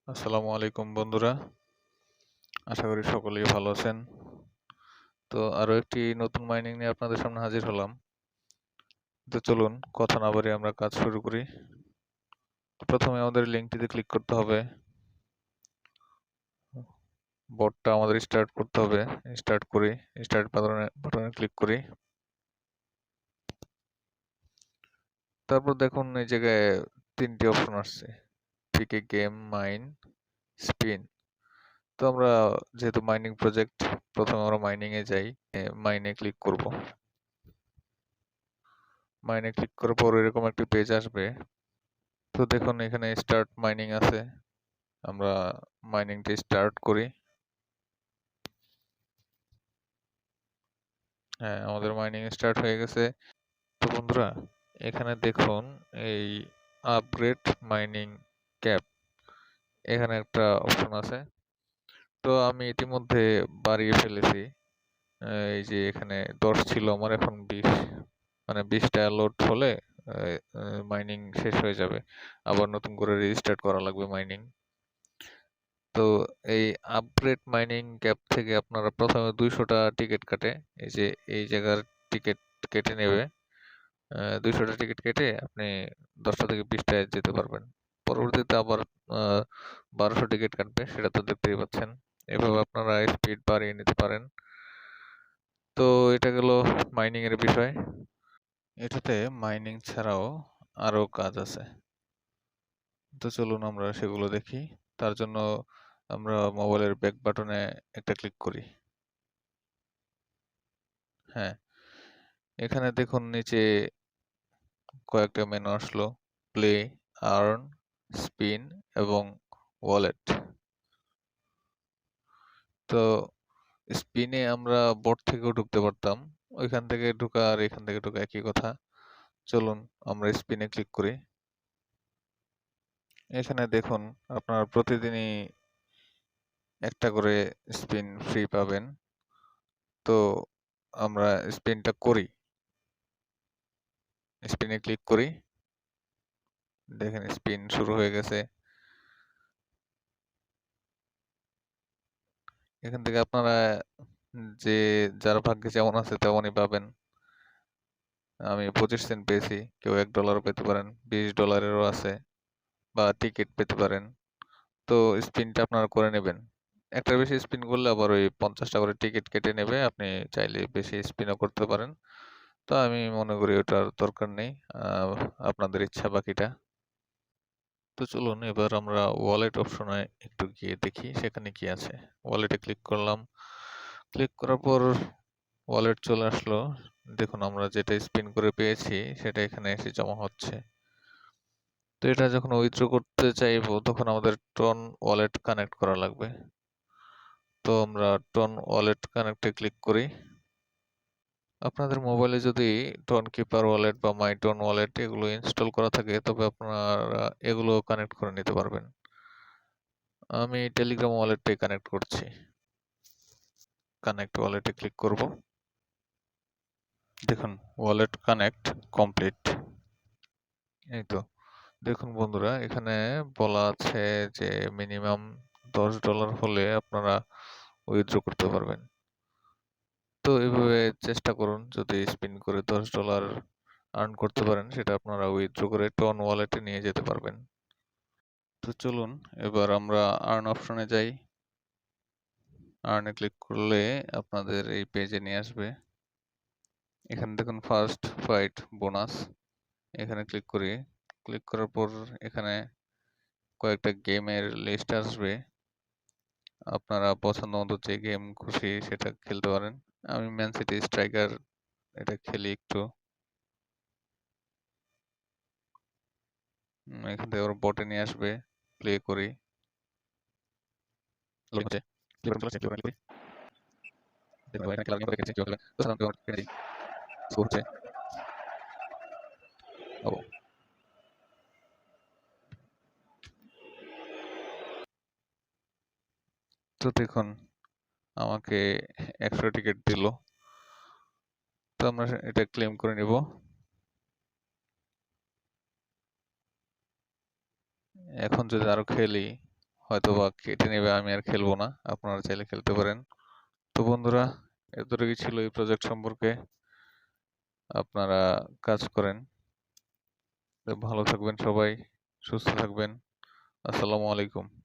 আসসালামু আলাইকুম বন্ধুরা, আশা করি সকলেই ভালো আছেন। তো আরো একটি নতুন মাইনিং নিয়ে আপনাদের সামনে হাজির হলাম। তো চলুন কথা না বাড়িয়ে আমরা কাজ শুরু করি। প্রথমে আমাদের লিঙ্কটিতে ক্লিক করতে হবে। বটটা আমাদের স্টার্ট করতে হবে। স্টার্ট করি, স্টার্ট বাটনে ক্লিক করি। তারপর দেখুন এই জায়গায় তিনটি অপশন আসছে, pick a game, mine, spin. তো আমরা যেহেতু মাইনিং প্রজেক্ট, প্রথমে আমরা মাইনিং এ যাই, মাইনে ক্লিক করব। মাইনে ক্লিক করার পর এরকম একটি পেজ আসবে। তো দেখুন এখানে স্টার্ট মাইনিং আছে, আমরা মাইনিংটি স্টার্ট করি। হ্যাঁ, আমাদের মাইনিং স্টার্ট হয়ে গেছে। তো বন্ধুরা, এখানে দেখুন এই আপগ্রেড মাইনিং ক্যাপ, এখানে একটা অপশন আছে। তো আমি ইতিমধ্যে বাড়িয়ে ফেলেছি। এই যে এখানে 10 ছিল আমার, এখন 20, মানে 20টা লোড হলে মাইনিং শেষ হয়ে যাবে, আবার নতুন করে রেজিস্টার্ট করা লাগবে মাইনিং। তো এই আপগ্রেড মাইনিং ক্যাপ থেকে আপনারা প্রথমে 200টা টিকিট কাটে, এই যে এই জায়গার টিকিট কেটে নেবে। 200টা টিকিট কেটে আপনি 10টা থেকে 20টায় যেতে পারবেন। পরবর্তীতে আবার 1200 টিকিট কাটবে, সেটা তো দেখতেই পাচ্ছেন। এভাবে আপনারা স্পিড বাড়িয়ে নিতে পারেন। তো এটা গেল মাইনিং এর বিষয়। এটাতে মাইনিং ছাড়াও আরো কাজ আছে, তো চলুন আমরা সেগুলো দেখি। তার জন্য আমরা মোবাইলের ব্যাক বাটনে একটা ক্লিক করি। হ্যাঁ, এখানে দেখুন নিচে কয়েকটা মেনু আসলো, প্লে, আর্ন, স্পিন এবং ওয়ালেট। তো স্পিনে আমরা বোট থেকেও ঢুকতে পারতাম, ওইখান থেকে ঢুকা আর এখান থেকে ঢুকা একই কথা। চলুন আমরা স্পিনে ক্লিক করি। এখানে দেখুন আপনার প্রতিদিনই একটা করে স্পিন ফ্রি পাবেন। তো আমরা স্পিনটা করি, স্পিনে ক্লিক করি। দেখেন স্পিন শুরু হয়ে গেছে। এখান থেকে আপনারা যে যার ভাগ্যে যেমন আছে তেমনই পাবেন। আমি 25 সেন্ট পেয়েছি, কেউ $1 পেতে পারেন, $20-এরও আছে, বা টিকিট পেতে পারেন। তো স্পিনটা আপনারা করে নেবেন। একটার বেশি স্পিন করলে আবার ওই 50টা করে টিকিট কেটে নেবে, আপনি চাইলে বেশি স্পিনও করতে পারেন। তো আমি মনে করি ওটার দরকার নেই, আপনাদের ইচ্ছা বাকিটা। তো চলুন এবার আমরা ওয়ালেট অপশনে একটু গিয়ে দেখি সেখানে কি আছে। ওয়ালেটে ক্লিক করলাম, ক্লিক করার পর ওয়ালেট চলে আসলো। দেখুন আমরা যেটা স্পিন করে পেয়েছি সেটা এখানে এসে জমা হচ্ছে। তো এটা যখন উইথড্র করতে চাইবো তখন আমাদের টন ওয়ালেট কানেক্ট করা লাগবে। তো আমরা টন ওয়ালেট কানেক্টে ক্লিক করি। আপনাদের মোবাইলে যদি টন কিপার ওয়ালেট বা মাই টন ওয়ালেট এগুলো ইনস্টল করা থাকে তবে আপনারা এগুলো কানেক্ট করে নিতে পারবেন। আমি টেলিগ্রাম ওয়ালেটটাই কানেক্ট করছি। কানেক্ট ওয়ালেটে ক্লিক করব। দেখুন ওয়ালেট কানেক্ট কমপ্লিট। এই তো দেখুন বন্ধুরা, এখানে বলা আছে যে মিনিমাম $10 হলে আপনারা উইথড্র করতে পারবেন। তো এইভাবে চেষ্টা করুন, যদি স্পিন করে $10 আর্ন করতে পারেন সেটা আপনারা উইথড্র করে টন ওয়ালেটে নিয়ে যেতে পারবেন। তো চলুন এবার আমরা আর্ন অপশনে যাই। আর্নে ক্লিক করলে আপনাদের এই পেজে নিয়ে আসবে। এখানে দেখুন ফার্স্ট ফাইট বোনাস, এখানে ক্লিক করি। ক্লিক করার পর এখানে কয়েকটা গেমের লিস্ট আসবে, আপনারা পছন্দ মতো যে গেম খুশি সেটা খেলতে পারেন। আমি ম্যান সিটি স্ট্রাইকার এটা খেলি একটু। এখান থেকে ওর বটে নিয়ে আসবে, প্লে করি। লোডিং হচ্ছে, প্লে বাটন চলে আসছে, প্লে বাটন ক্লিক করি। দেখুন এখানে খেলার নিয়ম দেখেছি কিভাবে খেলবেন। তো সাধারণত আমার কেটে দিই, স্কোর হচ্ছে ও। তো দেখুন আমাকে 100 টিকিট দিল। তো আমরা এটা ক্লেম করে নিব। এখন যদি আরো খেলি হয়তোবা কেটে নেবে, আমি আর খেলবো না, আপনারা চাইলে খেলতে পারেন। তো বন্ধুরা, এতটুকুই ছিল এই প্রজেক্ট সম্পর্কে। আপনারা কাজ করেন। তো ভালো থাকবেন সবাই, সুস্থ থাকবেন। আসসালামু আলাইকুম।